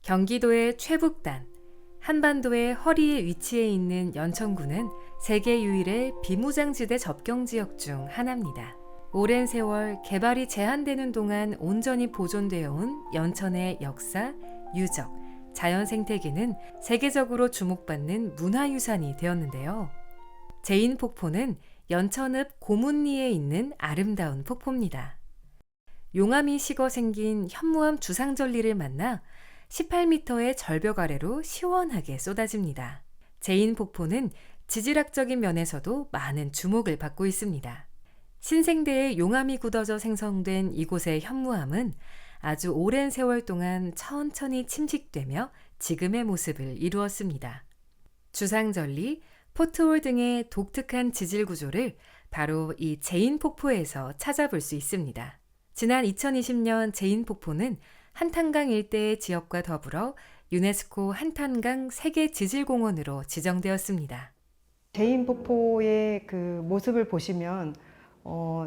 경기도의 최북단, 한반도의 허리에 위치해 있는 연천군은 세계 유일의 비무장지대 접경지역 중 하나입니다. 오랜 세월 개발이 제한되는 동안 온전히 보존되어 온 연천의 역사, 유적, 자연 생태계는 세계적으로 주목받는 문화유산이 되었는데요. 제인폭포는 연천읍 고문리에 있는 아름다운 폭포입니다. 용암이 식어 생긴 현무암 주상절리를 만나 18m의 절벽 아래로 시원하게 쏟아집니다. 제인폭포는 지질학적인 면에서도 많은 주목을 받고 있습니다. 신생대에 용암이 굳어져 생성된 이곳의 현무암은 아주 오랜 세월 동안 천천히 침식되며 지금의 모습을 이루었습니다. 주상절리, 포트홀 등의 독특한 지질 구조를 바로 이 제인폭포에서 찾아볼 수 있습니다. 지난 2020년 제인폭포는 한탄강 일대의 지역과 더불어 유네스코 한탄강 세계지질공원으로 지정되었습니다. 제인폭포의 그 모습을 보시면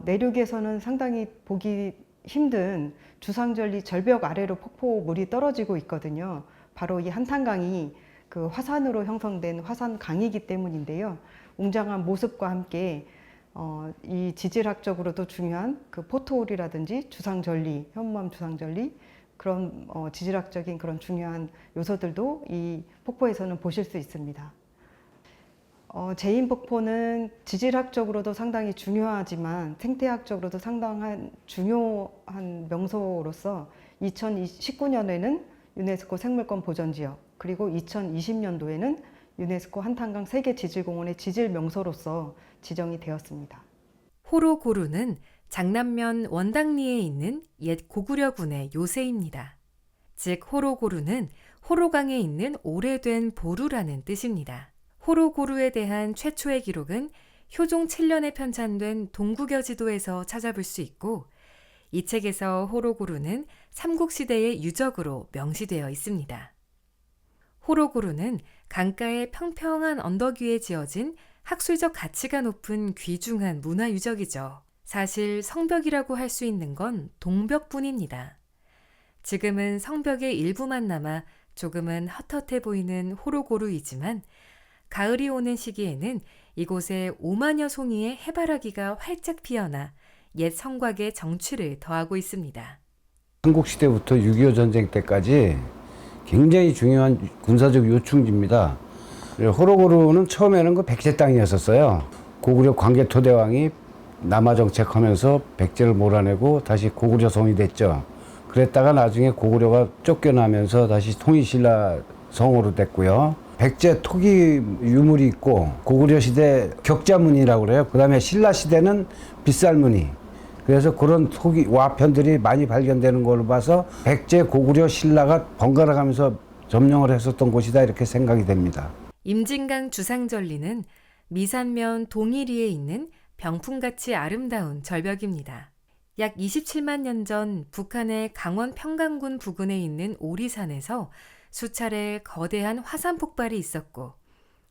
내륙에서는 상당히 보기 힘든 주상절리 절벽 아래로 폭포물이 떨어지고 있거든요. 바로 이 한탄강이 그 화산으로 형성된 화산강이기 때문인데요. 웅장한 모습과 함께 이 지질학적으로도 중요한 그 포트홀이라든지 주상절리, 현무암 주상절리 그런 지질학적인 그런 중요한 요소들도 이 폭포에서는 보실 수 있습니다. 제인폭포는 지질학적으로도 상당히 중요하지만 생태학적으로도 상당한 중요한 명소로서 2019년에는 유네스코 생물권 보전지역 그리고 2020년도에는 유네스코 한탄강 세계지질공원의 지질 명소로서 지정이 되었습니다. 호로고루는 장남면 원당리에 있는 옛 고구려군의 요새입니다. 즉 호로고루는 호로강에 있는 오래된 보루라는 뜻입니다. 호로고루에 대한 최초의 기록은 효종 7년에 편찬된 동국여지도에서 찾아볼 수 있고 이 책에서 호로고루는 삼국시대의 유적으로 명시되어 있습니다. 호로고루는 강가의 평평한 언덕 위에 지어진 학술적 가치가 높은 귀중한 문화유적이죠. 사실 성벽이라고 할 수 있는 건 동벽뿐입니다. 지금은 성벽의 일부만 남아 조금은 헛헛해 보이는 호로고루이지만 가을이 오는 시기에는 이곳에 5만여 송이의 해바라기가 활짝 피어나 옛 성곽의 정취를 더하고 있습니다. 삼국시대부터 6.25 전쟁 때까지 굉장히 중요한 군사적 요충지입니다. 호로고루는 처음에는 그 백제 땅이었었어요. 고구려 광개토대왕이 남하 정책하면서 백제를 몰아내고 다시 고구려 성이 됐죠. 그랬다가 나중에 고구려가 쫓겨나면서 다시 통일신라 성으로 됐고요. 백제 토기 유물이 있고 고구려 시대 격자무늬라고 그래요. 그 다음에 신라 시대는 빗살무늬. 그래서 그런 토기 와편들이 많이 발견되는 걸로 봐서 백제, 고구려, 신라가 번갈아 가면서 점령을 했었던 곳이다 이렇게 생각이 됩니다. 임진강 주상절리는 미산면 동일리에 있는 병풍같이 아름다운 절벽입니다. 약 27만 년 전 북한의 강원 평강군 부근에 있는 오리산에서 수차례 거대한 화산 폭발이 있었고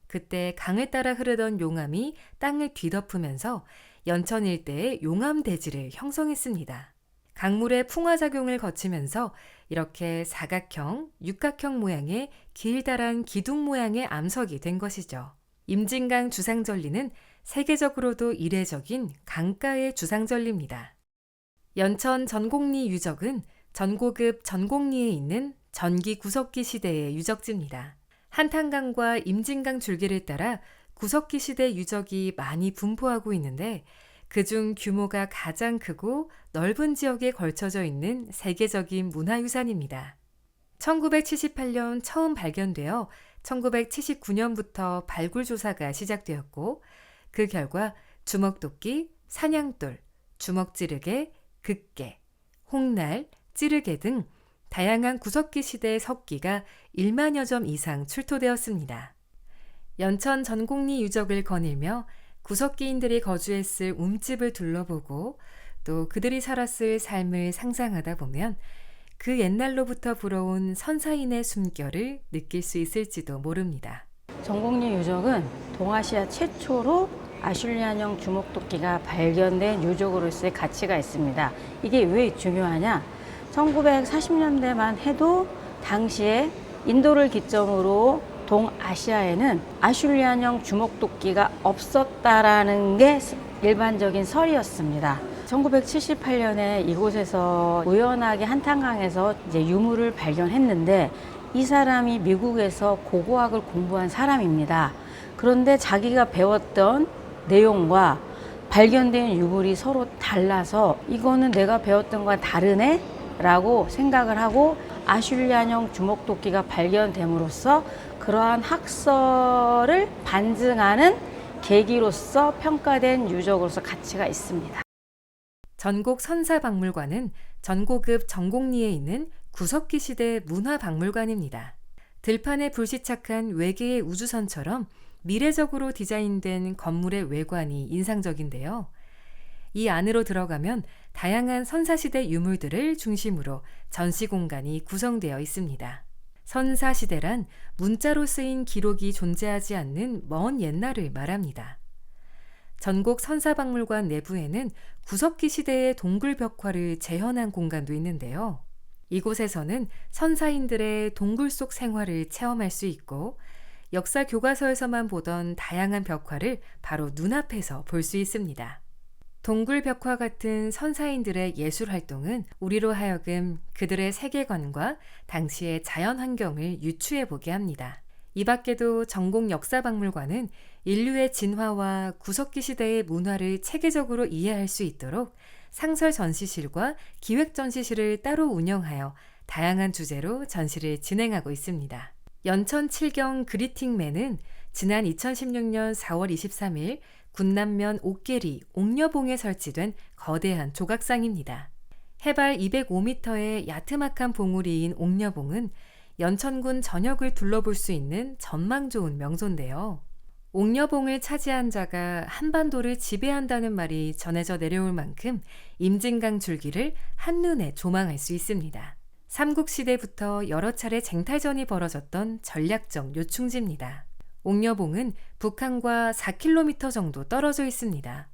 그때 강을 따라 흐르던 용암이 땅을 뒤덮으면서 연천 일대에 용암 대지를 형성했습니다. 강물의 풍화작용을 거치면서 이렇게 사각형, 육각형 모양의 길다란 기둥 모양의 암석이 된 것이죠. 임진강 주상절리는 세계적으로도 이례적인 강가의 주상절리입니다. 연천 전곡리 유적은 전고급 전곡리에 있는 전기 구석기 시대의 유적지입니다. 한탄강과 임진강 줄기를 따라 구석기 시대 유적이 많이 분포하고 있는데 그중 규모가 가장 크고 넓은 지역에 걸쳐져 있는 세계적인 문화유산입니다. 1978년 처음 발견되어 1979년부터 발굴 조사가 시작되었고 그 결과 주먹도끼, 사냥돌, 주먹찌르개, 극개, 홍날, 찌르개 등 다양한 구석기 시대의 석기가 1만여 점 이상 출토되었습니다. 연천 전곡리 유적을 거닐며 구석기인들이 거주했을 움집을 둘러보고 또 그들이 살았을 삶을 상상하다 보면 그 옛날로부터 불어온 선사인의 숨결을 느낄 수 있을지도 모릅니다. 전곡리 유적은 동아시아 최초로 아슐리안형 주먹도끼가 발견된 유적으로서의 가치가 있습니다. 이게 왜 중요하냐? 1940년대만 해도 당시에 인도를 기점으로 동아시아에는 아슐리안형 주먹도끼가 없었다라는 게 일반적인 설이었습니다. 1978년에 이곳에서 우연하게 한탄강에서 이제 유물을 발견했는데 이 사람이 미국에서 고고학을 공부한 사람입니다. 그런데 자기가 배웠던 내용과 발견된 유물이 서로 달라서 이거는 내가 배웠던 거와 다르네? 라고 생각을 하고 아슐리안형 주먹도끼가 발견됨으로써 그러한 학설을 반증하는 계기로서 평가된 유적으로서 가치가 있습니다. 전곡 선사박물관은 전고급 전곡리에 있는 구석기 시대 문화박물관입니다. 들판에 불시착한 외계의 우주선처럼 미래적으로 디자인된 건물의 외관이 인상적인데요. 이 안으로 들어가면 다양한 선사시대 유물들을 중심으로 전시 공간이 구성되어 있습니다. 선사시대란 문자로 쓰인 기록이 존재하지 않는 먼 옛날을 말합니다. 전곡 선사박물관 내부에는 구석기 시대의 동굴 벽화를 재현한 공간도 있는데요. 이곳에서는 선사인들의 동굴 속 생활을 체험할 수 있고 역사 교과서에서만 보던 다양한 벽화를 바로 눈앞에서 볼 수 있습니다. 동굴 벽화 같은 선사인들의 예술 활동은 우리로 하여금 그들의 세계관과 당시의 자연 환경을 유추해 보게 합니다. 이 밖에도 전곡 역사박물관은 인류의 진화와 구석기 시대의 문화를 체계적으로 이해할 수 있도록 상설 전시실과 기획 전시실을 따로 운영하여 다양한 주제로 전시를 진행하고 있습니다. 연천 칠경 그리팅맨은 지난 2016년 4월 23일 군남면 옥계리 옥녀봉에 설치된 거대한 조각상입니다. 해발 205m의 야트막한 봉우리인 옥녀봉은 연천군 전역을 둘러볼 수 있는 전망 좋은 명소인데요. 옥녀봉을 차지한 자가 한반도를 지배한다는 말이 전해져 내려올 만큼 임진강 줄기를 한눈에 조망할 수 있습니다. 삼국시대부터 여러 차례 쟁탈전이 벌어졌던 전략적 요충지입니다. 옥녀봉은 북한과 4km 정도 떨어져 있습니다.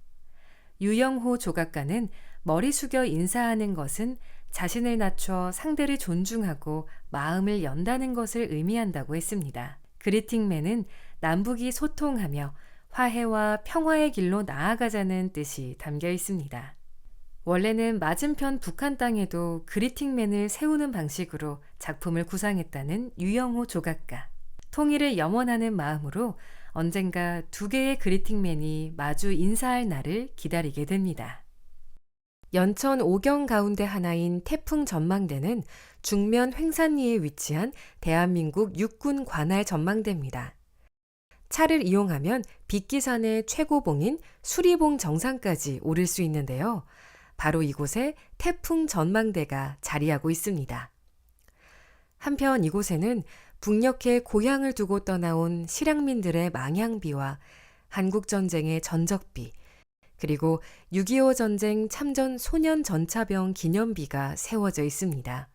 유영호 조각가는 머리 숙여 인사하는 것은 자신을 낮춰 상대를 존중하고 마음을 연다는 것을 의미한다고 했습니다. 그리팅맨은 남북이 소통하며 화해와 평화의 길로 나아가자는 뜻이 담겨 있습니다. 원래는 맞은편 북한 땅에도 그리팅맨을 세우는 방식으로 작품을 구상했다는 유영호 조각가. 통일을 염원하는 마음으로 언젠가 두 개의 그리팅맨이 마주 인사할 날을 기다리게 됩니다. 연천 오경 가운데 하나인 태풍 전망대는 중면 횡산리에 위치한 대한민국 육군 관할 전망대입니다. 차를 이용하면 빛기산의 최고봉인 수리봉 정상까지 오를 수 있는데요. 바로 이곳에 태풍 전망대가 자리하고 있습니다. 한편 이곳에는 북녘에 고향을 두고 떠나온 실향민들의 망향비와 한국전쟁의 전적비, 그리고 6.25 전쟁 참전 소년 전차병 기념비가 세워져 있습니다.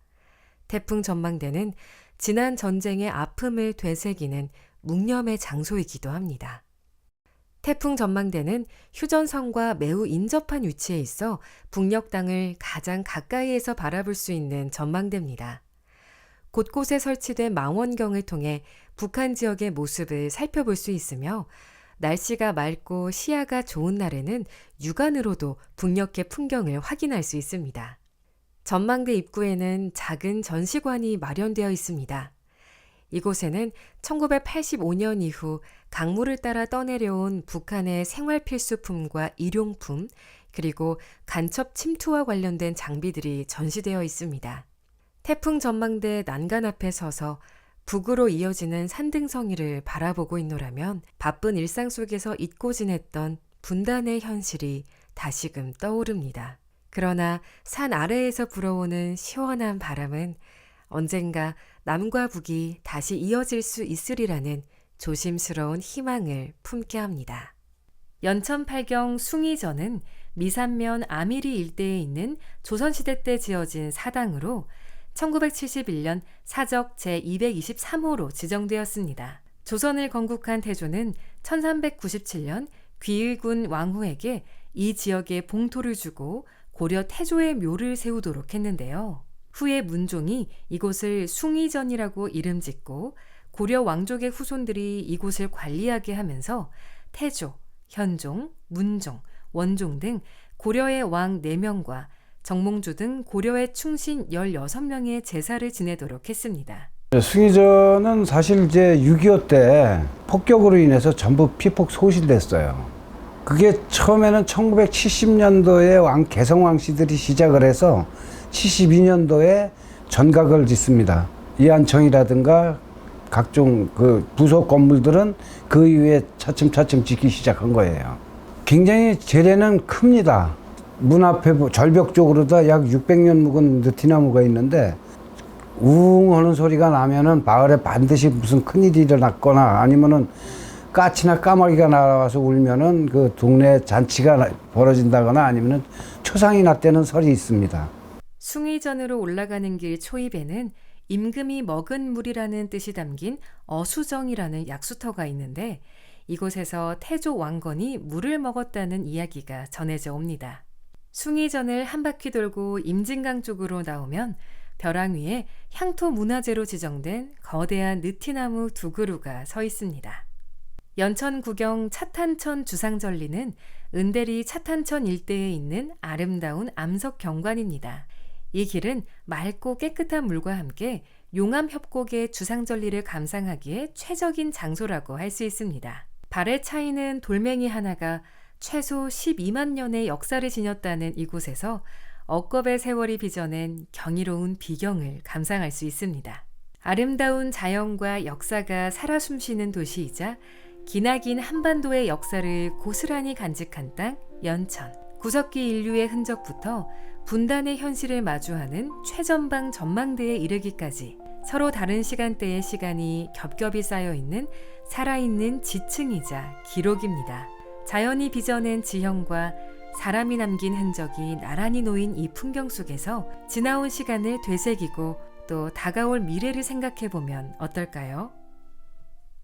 태풍 전망대는 지난 전쟁의 아픔을 되새기는 묵념의 장소이기도 합니다. 태풍 전망대는 휴전선과 매우 인접한 위치에 있어 북녘 땅을 가장 가까이에서 바라볼 수 있는 전망대입니다. 곳곳에 설치된 망원경을 통해 북한 지역의 모습을 살펴볼 수 있으며 날씨가 맑고 시야가 좋은 날에는 육안으로도 북녘의 풍경을 확인할 수 있습니다. 전망대 입구에는 작은 전시관이 마련되어 있습니다. 이곳에는 1985년 이후 강물을 따라 떠내려온 북한의 생활 필수품과 일용품, 그리고 간첩 침투와 관련된 장비들이 전시되어 있습니다. 태풍 전망대 난간 앞에 서서 북으로 이어지는 산등성이를 바라보고 있노라면 바쁜 일상 속에서 잊고 지냈던 분단의 현실이 다시금 떠오릅니다. 그러나 산 아래에서 불어오는 시원한 바람은 언젠가 남과 북이 다시 이어질 수 있으리라는 조심스러운 희망을 품게 합니다. 연천 팔경 숭이전은 미산면 아미리 일대에 있는 조선시대 때 지어진 사당으로 1971년 사적 제223호로 지정되었습니다. 조선을 건국한 태조는 1397년 귀일군 왕후에게 이 지역에 봉토를 주고 고려 태조의 묘를 세우도록 했는데요. 후에 문종이 이곳을 숭의전이라고 이름 짓고 고려 왕족의 후손들이 이곳을 관리하게 하면서 태조, 현종, 문종, 원종 등 고려의 왕 4명과 정몽주 등 고려의 충신 16명의 제사를 지내도록 했습니다. 숭의전은 사실 이제 6.25 때 폭격으로 인해서 전부 피폭 소실됐어요. 그게 처음에는 1970년도에 왕 개성왕 씨들이 시작을 해서 72년도에 전각을 짓습니다. 이한청이라든가 각종 그 부속 건물들은 그 이후에 차츰차츰 짓기 시작한 거예요. 굉장히 재래는 큽니다. 문 앞에 절벽 쪽으로도 약 600년 묵은 느티나무가 있는데 우웅 하는 소리가 나면은 마을에 반드시 무슨 큰일이 일어났거나 아니면은 까치나 까마귀가 날아와서 울면은 그 동네 잔치가 벌어진다거나 아니면은 초상이 났다는 설이 있습니다. 숭의전으로 올라가는 길 초입에는 임금이 먹은 물이라는 뜻이 담긴 어수정이라는 약수터가 있는데 이곳에서 태조 왕건이 물을 먹었다는 이야기가 전해져 옵니다. 숭의전을 한 바퀴 돌고 임진강 쪽으로 나오면 벼랑 위에 향토 문화재로 지정된 거대한 느티나무 2그루가 서 있습니다. 연천구경 차탄천 주상절리는 은대리 차탄천 일대에 있는 아름다운 암석 경관입니다. 이 길은 맑고 깨끗한 물과 함께 용암협곡의 주상절리를 감상하기에 최적인 장소라고 할 수 있습니다. 발에 차이는 돌멩이 하나가 최소 12만 년의 역사를 지녔다는 이곳에서 억겁의 세월이 빚어낸 경이로운 비경을 감상할 수 있습니다. 아름다운 자연과 역사가 살아 숨쉬는 도시이자 기나긴 한반도의 역사를 고스란히 간직한 땅 연천. 구석기 인류의 흔적부터 분단의 현실을 마주하는 최전방 전망대에 이르기까지 서로 다른 시간대의 시간이 겹겹이 쌓여있는 살아있는 지층이자 기록입니다. 자연이 빚어낸 지형과 사람이 남긴 흔적이 나란히 놓인 이 풍경 속에서 지나온 시간을 되새기고 또 다가올 미래를 생각해보면 어떨까요?